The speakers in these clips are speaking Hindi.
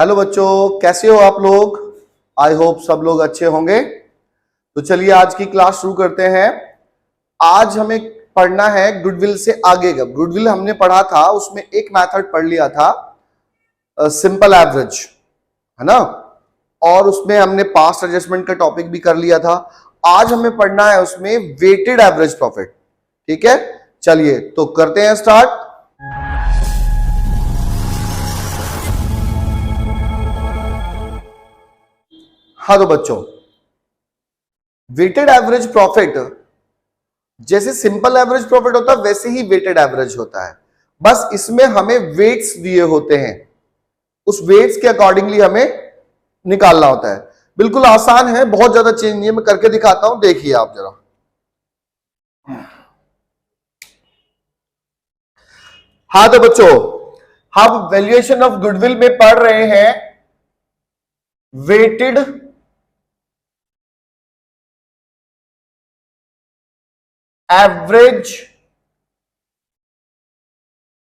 हेलो बच्चों, कैसे हो आप लोग। आई होप सब लोग अच्छे होंगे। तो चलिए आज की क्लास शुरू करते हैं। आज हमें पढ़ना है गुडविल से आगे का। गुडविल हमने पढ़ा था, उसमें एक मेथड पढ़ लिया था, सिंपल एवरेज, है ना। और उसमें हमने पास्ट एडजस्टमेंट का टॉपिक भी कर लिया था। आज हमें पढ़ना है उसमें वेटेड एवरेज प्रॉफिट। ठीक है, चलिए तो करते हैं स्टार्ट। हाँ तो बच्चों, वेटेड एवरेज प्रॉफिट जैसे सिंपल एवरेज प्रॉफिट होता है वैसे ही वेटेड एवरेज होता है। बस इसमें हमें वेट्स दिए होते हैं, उस वेट्स के अकॉर्डिंगली हमें निकालना होता है। बिल्कुल आसान है, बहुत ज्यादा चेंज नहीं है। मैं करके दिखाता हूं, देखिए आप जरा। हाँ तो बच्चों, हम वैल्यूएशन ऑफ गुडविल में पढ़ रहे हैं वेटेड एवरेज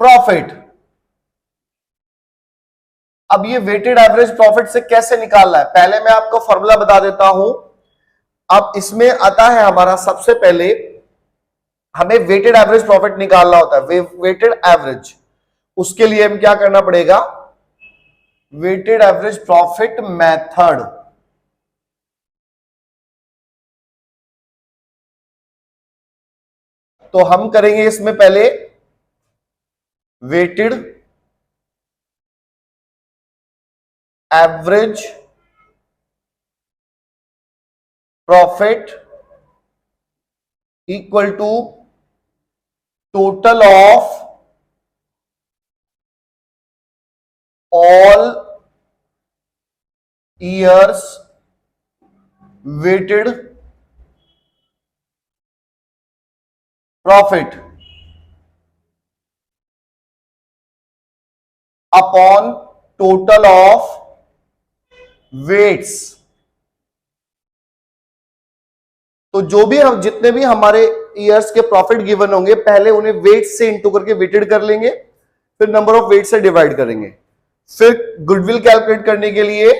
प्रॉफिट। अब ये वेटेड एवरेज प्रॉफिट से कैसे निकालना है, पहले मैं आपको फॉर्मूला बता देता हूं। अब इसमें आता है हमारा, सबसे पहले हमें वेटेड एवरेज प्रॉफिट निकालना होता है, वेटेड एवरेज। उसके लिए हमें क्या करना पड़ेगा, वेटेड एवरेज प्रॉफिट मेथड। तो हम करेंगे इसमें पहले weighted average profit equal to total of all years weighted profit upon total of weights. तो जो भी हम जितने भी हमारे ईयर्स के प्रॉफिट गिवन होंगे, पहले उन्हें वेट्स से इंटू करके वेटेड कर लेंगे, फिर नंबर ऑफ वेट से डिवाइड करेंगे। फिर गुडविल कैलकुलेट करने के लिए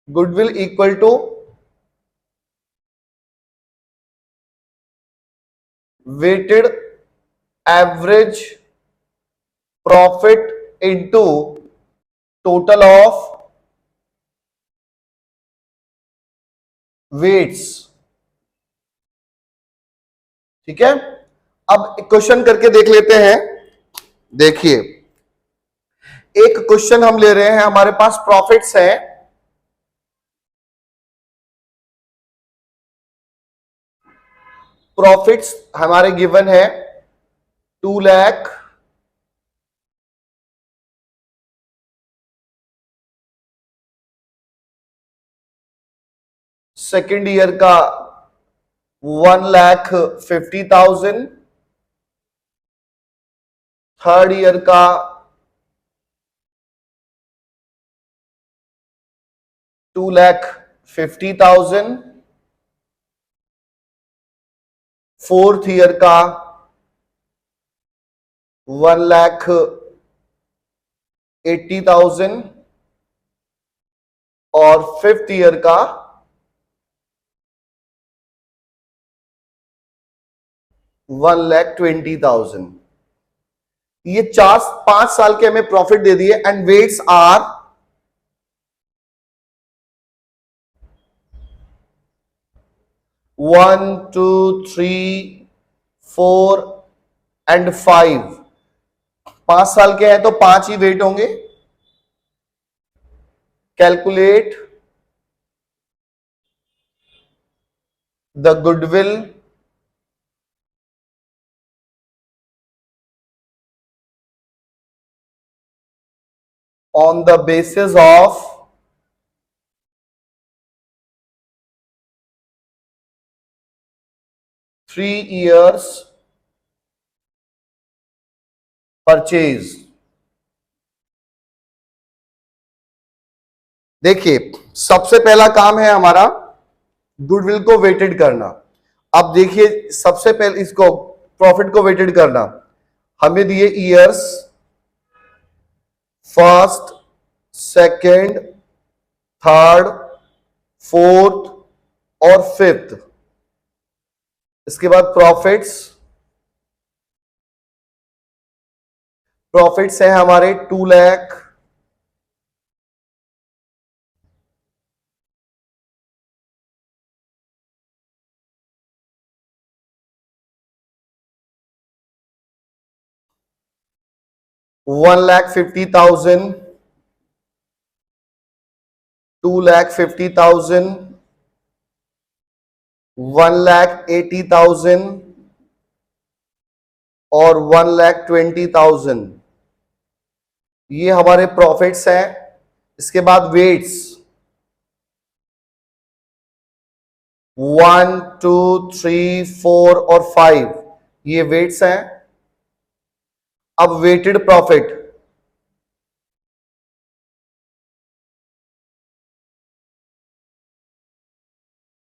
goodwill equal to weighted average profit into total of weights. ठीक है, अब क्वेश्चन करके देख लेते हैं। देखिए, एक क्वेश्चन हम ले रहे हैं, हमारे पास प्रॉफिट्स है, प्रॉफिट्स हमारे गिवन है 2 लाख, सेकेंड ईयर का 1,50,000, थर्ड ईयर का 2,50,000, फोर्थ ईयर का 1,80,000 और फिफ्थ ईयर का 1,20,000। ये 4-5 साल के हमें प्रॉफिट दे दिए एंड वेट्स आर 1, 2, 3, 4 एंड 5। 5 साल के हैं तो 5 ही वेट होंगे। Calculate the goodwill on the basis of three years purchase। देखिए, सबसे पहला काम है हमारा गुडविल को वेटेड करना। अब देखिए, सबसे पहले इसको प्रॉफिट को वेटेड करना, हमें दिए years first, second, third, fourth और फिफ्थ। इसके बाद प्रॉफिट्स है हमारे 2 लाख, 1,50,000, 2,50,000, 1,80,000 और 1,20,000। ये हमारे प्रॉफिट्स हैं। इसके बाद वेट्स 1, 2, 3, 4 और 5, ये वेट्स हैं। अब वेटेड प्रॉफिट,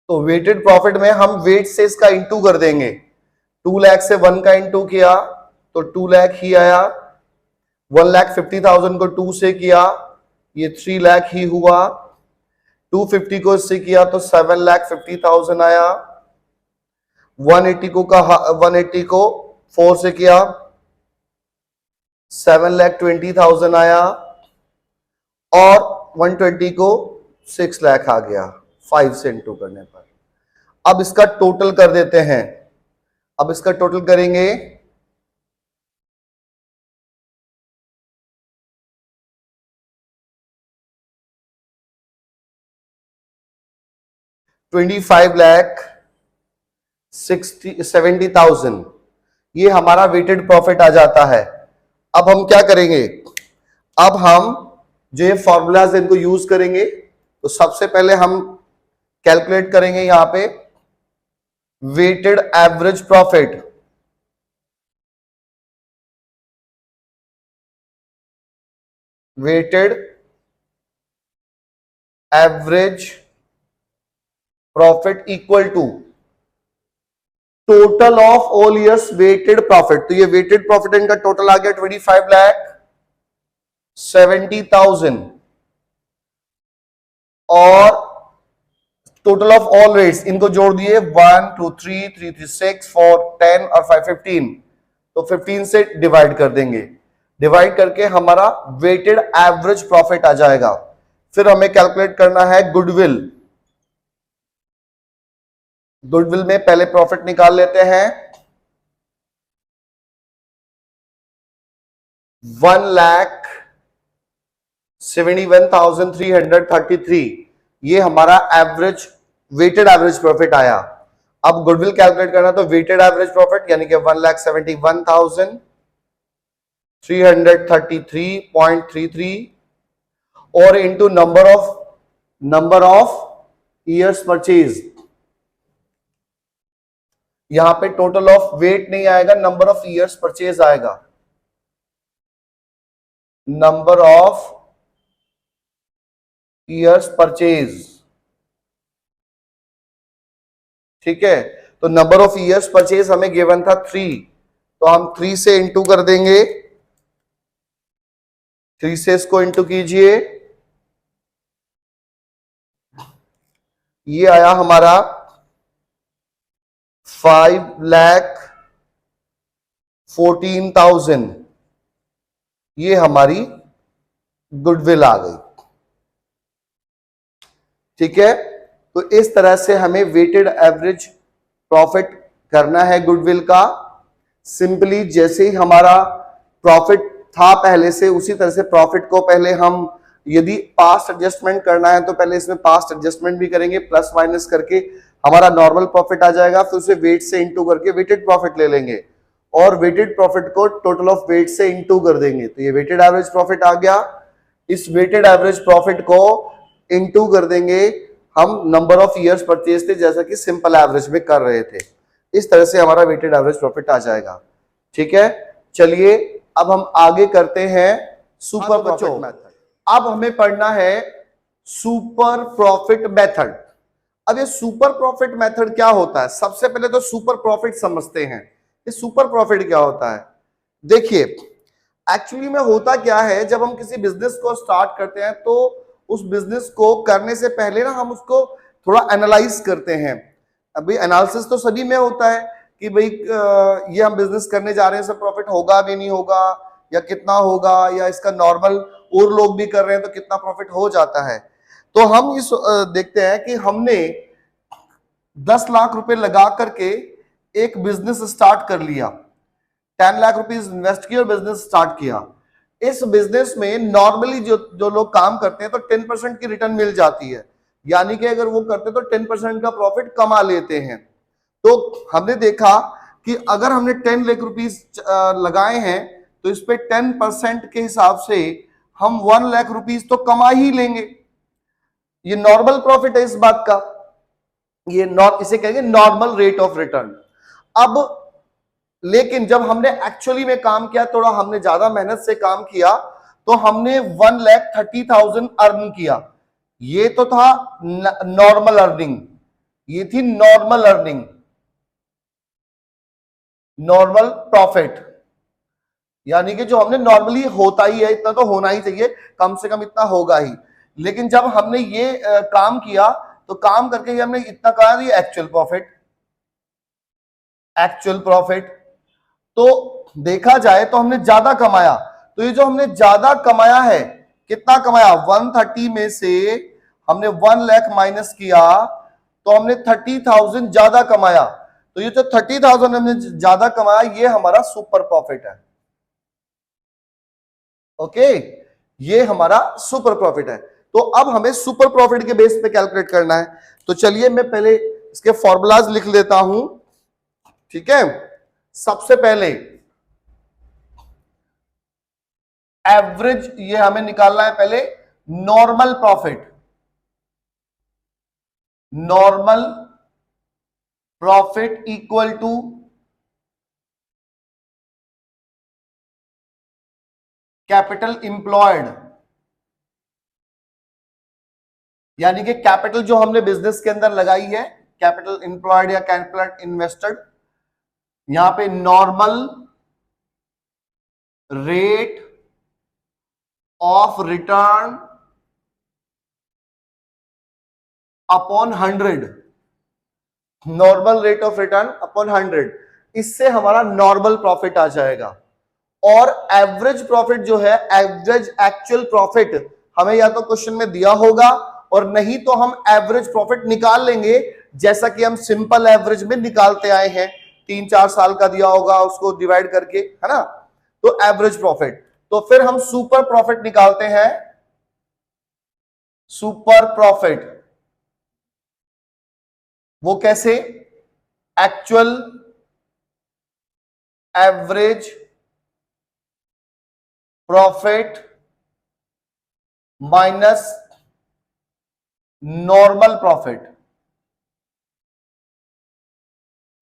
तो वेटेड प्रॉफिट में हम वेट से इसका इंटू कर देंगे। 2 लाख से 1 का इंटू किया तो 2 लाख ही आया। 1,50,000 को 2 से किया, ये 3 लाख ही हुआ। 250 को इससे किया तो 7,50,000 आया। 180 को 4 से किया, 7,20,000 आया। और 120 को 6 लाख आ गया 5 से इंटू करने पर। अब इसका टोटल कर देते हैं। अब इसका टोटल करेंगे, $25,70,000, ये हमारा वेटेड प्रॉफिट आ जाता है। अब हम क्या करेंगे, अब हम जो ये फॉर्मूलाज इनको यूज करेंगे। तो सबसे पहले हम कैलकुलेट करेंगे यहां पे weighted average profit. Weighted average profit equal to total of all years weighted profit. तो ये वेटेड प्रॉफिट इनका टोटल आ गया 25,70,000 और टोटल ऑफ ऑल रेट्स इनको जोड़ दिए 1, 2, 3, 3, 3, 6, 4, 10 और 5, 15। तो 15 से डिवाइड कर देंगे। डिवाइड करके हमारा वेटेड एवरेज प्रॉफिट आ जाएगा। फिर हमें कैलकुलेट करना है गुडविल। गुडविल में पहले प्रॉफिट निकाल लेते हैं। 1,71,333, ये हमारा एवरेज वेटेड एवरेज प्रॉफिट आया। अब गुडविल कैलकुलेट करना, तो वेटेड एवरेज प्रॉफिट यानी कि 1,71,333.33 और into number of years purchase. यहां पे टोटल ऑफ वेट नहीं आएगा, नंबर ऑफ ईयर्स परचेज आएगा। नंबर ऑफ ईयर्स परचेज, ठीक है। तो नंबर ऑफ ईयर्स परचेज हमें गिवन था 3, तो हम 3 से इंटू कर देंगे। 3 से इसको इंटू कीजिए, ये आया हमारा 5,14,000, ये हमारी गुडविल आ गई, ठीक है। तो इस तरह से हमें वेटेड एवरेज प्रॉफिट करना है गुडविल का। सिंपली जैसे ही हमारा प्रॉफिट था पहले से, उसी तरह से प्रॉफिट को पहले हम, यदि पास्ट एडजस्टमेंट करना है तो पहले इसमें पास्ट एडजस्टमेंट भी करेंगे, प्लस माइनस करके हमारा नॉर्मल प्रॉफिट आ जाएगा। फिर उसे वेट से इंटू करके वेटेड प्रॉफिट ले लेंगे और वेटेड प्रॉफिट को टोटल ऑफ वेट से इंटू कर देंगे। तो ये वेटेड एवरेज प्रॉफिट आ गया। इस वेटेड एवरेज प्रॉफिट को इंटू कर देंगे हम नंबर ऑफ ईयर्स परचेज थे, जैसा कि सिंपल एवरेज में कर रहे थे। इस तरह से हमारा वेटेड एवरेज प्रॉफिट आ जाएगा, ठीक है। चलिए अब हम आगे करते हैं सुपर प्रॉफिट मेथड। अब हमें पढ़ना है सुपर प्रॉफिट मेथड। अब ये सुपर प्रॉफिट मेथड क्या होता है, सबसे पहले तो सुपर प्रॉफिट समझते हैं। ये सुपर प्रॉफिट क्या होता है, देखिए एक्चुअली में होता क्या है, जब हम किसी बिजनेस को स्टार्ट करते हैं तो उस बिजनेस को करने से पहले ना हम उसको थोड़ा एनालाइज करते हैं। अभी एनालिसिस तो सभी में होता है कि भाई ये हम बिजनेस करने जा रहे हैं, इससे प्रॉफिट होगा भी नहीं होगा, या कितना होगा, या इसका नॉर्मल और लोग भी कर रहे हैं तो कितना प्रॉफिट हो जाता है। तो हम इस देखते हैं कि हमने 10 लाख रुपए लगा करके एक बिजनेस स्टार्ट कर लिया, 10 लाख रुपीस इन्वेस्ट किया और बिजनेस स्टार्ट किया। इस बिजनेस में नॉर्मली जो लोग काम करते हैं तो 10% की रिटर्न मिल जाती है, यानी कि अगर वो करते तो 10% का प्रॉफिट कमा लेते हैं। तो हमने देखा कि अगर हमने 10 लाख रुपीस लगाए हैं तो इस पे 10% के हिसाब से हम 1 लाख रुपीस तो कमा ही लेंगे। ये नॉर्मल प्रॉफिट है इस बात का, ये इसे कहेंगे नॉर्मल रेट ऑफ रिटर्न। अब लेकिन जब हमने एक्चुअली में काम किया, थोड़ा हमने ज्यादा मेहनत से काम किया, तो हमने 1,30,000 अर्न किया। ये तो था नॉर्मल अर्निंग, ये थी नॉर्मल अर्निंग, नॉर्मल प्रॉफिट, यानी कि जो हमने नॉर्मली होता ही है, इतना तो होना ही चाहिए, कम से कम इतना होगा ही। लेकिन जब हमने ये काम किया तो काम करके हमने इतना कहा, ये एक्चुअल प्रॉफिट, एक्चुअल प्रॉफिट। तो देखा जाए तो हमने ज्यादा कमाया। तो ये जो हमने ज्यादा कमाया है, कितना कमाया, 130 में से हमने 1 लाख माइनस किया तो हमने 30,000 ज्यादा कमाया। तो ये जो 30,000 हमने ज्यादा कमाया, ये हमारा सुपर प्रॉफिट है। ओके, ये हमारा सुपर प्रॉफिट है। तो अब हमें सुपर प्रॉफिट के बेस पे कैलकुलेट करना है। तो चलिए मैं पहले इसके फॉर्मूलाज लिख लेता हूं, ठीक है। सबसे पहले एवरेज, ये हमें निकालना है पहले normal profit. Normal profit equal to capital employed, यानी कि कैपिटल जो हमने बिजनेस के अंदर लगाई है, कैपिटल इंप्लॉयड या कैपिटल इन्वेस्टेड। यहां पे normal rate of return upon 100, normal rate of return upon 100, इससे हमारा नॉर्मल प्रॉफिट आ जाएगा। और एवरेज प्रॉफिट जो है, एवरेज एक्चुअल प्रॉफिट, हमें या तो क्वेश्चन में दिया होगा और नहीं तो हम एवरेज प्रॉफिट निकाल लेंगे, जैसा कि हम सिंपल एवरेज में निकालते आए हैं, 3-4 साल का दिया होगा उसको डिवाइड करके, है ना। तो एवरेज प्रॉफिट, तो फिर हम सुपर प्रॉफिट निकालते हैं। सुपर प्रॉफिट वो कैसे, actual average profit minus normal profit,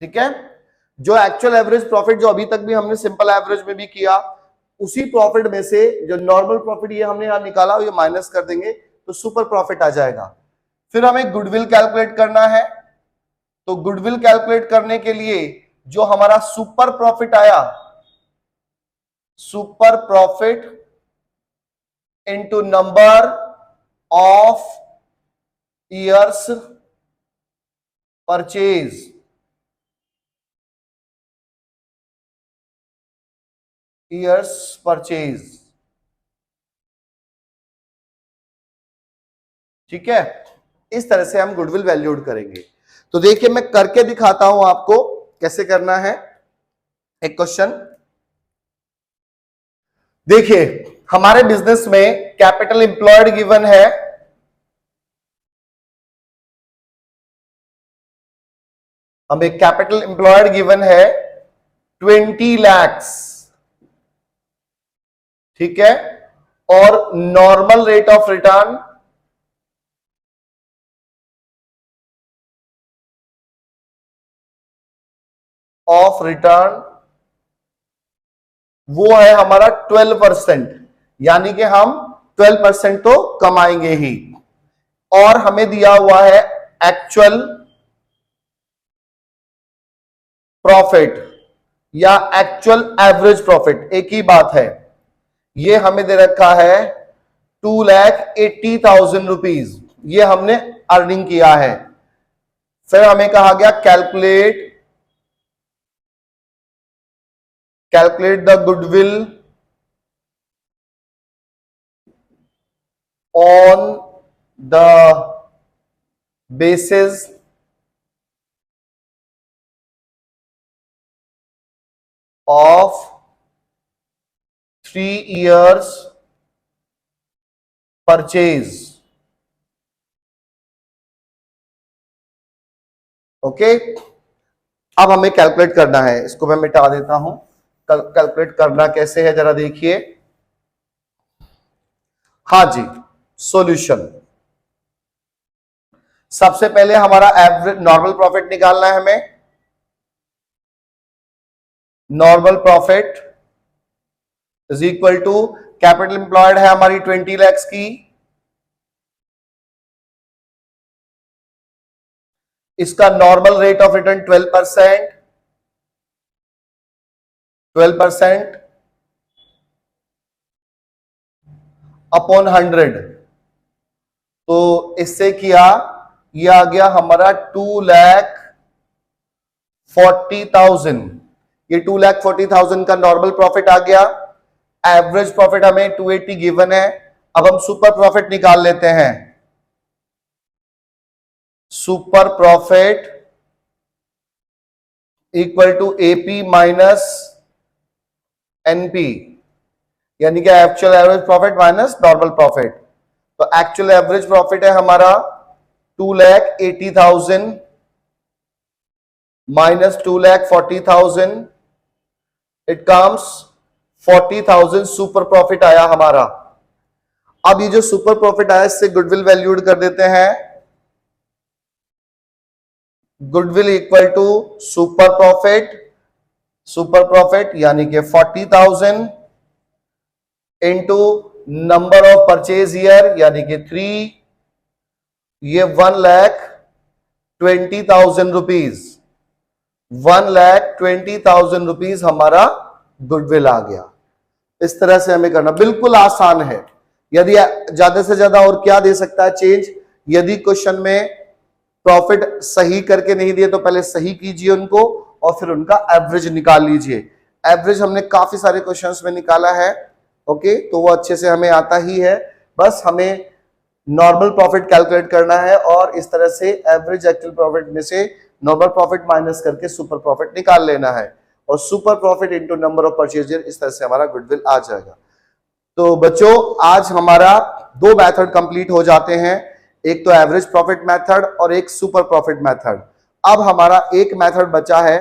ठीक है। जो एक्चुअल एवरेज प्रॉफिट जो अभी तक भी हमने सिंपल एवरेज में भी किया, उसी प्रॉफिट में से जो नॉर्मल प्रॉफिट ये हमने यहां निकाला, ये माइनस कर देंगे तो सुपर प्रॉफिट आ जाएगा। फिर हमें गुडविल कैलकुलेट करना है। तो गुडविल कैलकुलेट करने के लिए जो हमारा सुपर प्रॉफिट आया, super profit into number of years purchase, years purchase, ठीक है। इस तरह से हम गुडविल वैल्यूड करेंगे। तो देखिए मैं करके दिखाता हूं आपको कैसे करना है। एक क्वेश्चन देखिए, हमारे बिजनेस में कैपिटल एम्प्लॉयड गिवन है, हमें कैपिटल एम्प्लॉयड गिवन है 20 lakhs, ठीक है। और normal rate of return of return वो है हमारा 12%, यानी कि हम 12% तो कमाएंगे ही। और हमें दिया हुआ है एक्चुअल प्रॉफिट या एक्चुअल एवरेज प्रॉफिट, एक ही बात है। ये हमें दे रखा है 2,80,000 रुपीज, ये हमने अर्निंग किया है। फिर हमें कहा गया calculate the goodwill on the basis of 3 years purchase. Okay, अब हमें कैलकुलेट करना है, इसको मैं मिटा देता हूं। कैलकुलेट करना कैसे है जरा देखिए। हाँ जी, सॉल्यूशन। सबसे पहले हमारा एवरेज नॉर्मल प्रॉफिट निकालना है हमें। Normal profit is equal to capital employed है हमारी 20 lakhs की, इसका normal rate of return 12% upon 100। तो इससे किया, ये आ गया हमारा 2,40,000। ये 2,40,000 का नॉर्मल प्रॉफिट आ गया। एवरेज प्रॉफिट हमें 280 गिवन है। अब हम सुपर प्रॉफिट निकाल लेते हैं। Super profit equal to AP minus NP, यानी कि actual average profit minus normal profit. तो एक्चुअल एवरेज प्रॉफिट है हमारा 2,80,000 minus 2,40,000, it comes 40,000 super profit आया हमारा। अब ये जो सुपर प्रॉफिट आया इससे गुडविल वैल्यूड कर देते हैं। Goodwill equal to super profit यानी कि 40,000 into number of purchase year यानी कि 3, ये 1,20,000 रुपीज। 1,20,000 रुपीज हमारा गुडविल आ गया। इस तरह से हमें करना बिल्कुल आसान है। यदि ज्यादा से ज्यादा और क्या दे सकता है चेंज, यदि क्वेश्चन में प्रॉफिट सही करके नहीं दिए तो पहले सही कीजिए उनको और फिर उनका एवरेज निकाल लीजिए। एवरेज हमने काफी सारे क्वेश्चंस में निकाला है। ओके, तो वो अच्छे से हमें आता ही है। बस हमें नॉर्मल प्रॉफिट कैलकुलेट करना है और इस तरह से एवरेज एक्चुअल प्रॉफिट में से नॉर्मल प्रॉफिट माइनस करके सुपर प्रॉफिट निकाल लेना है और super profit into number of purchase year, इस तरह से हमारा गुडविल आ जाएगा। तो बच्चों, आज हमारा 2 मेथड कंप्लीट हो जाते हैं, एक तो एवरेज प्रॉफिट मेथड और एक सुपर प्रॉफिट मेथड। अब हमारा एक मेथड बचा है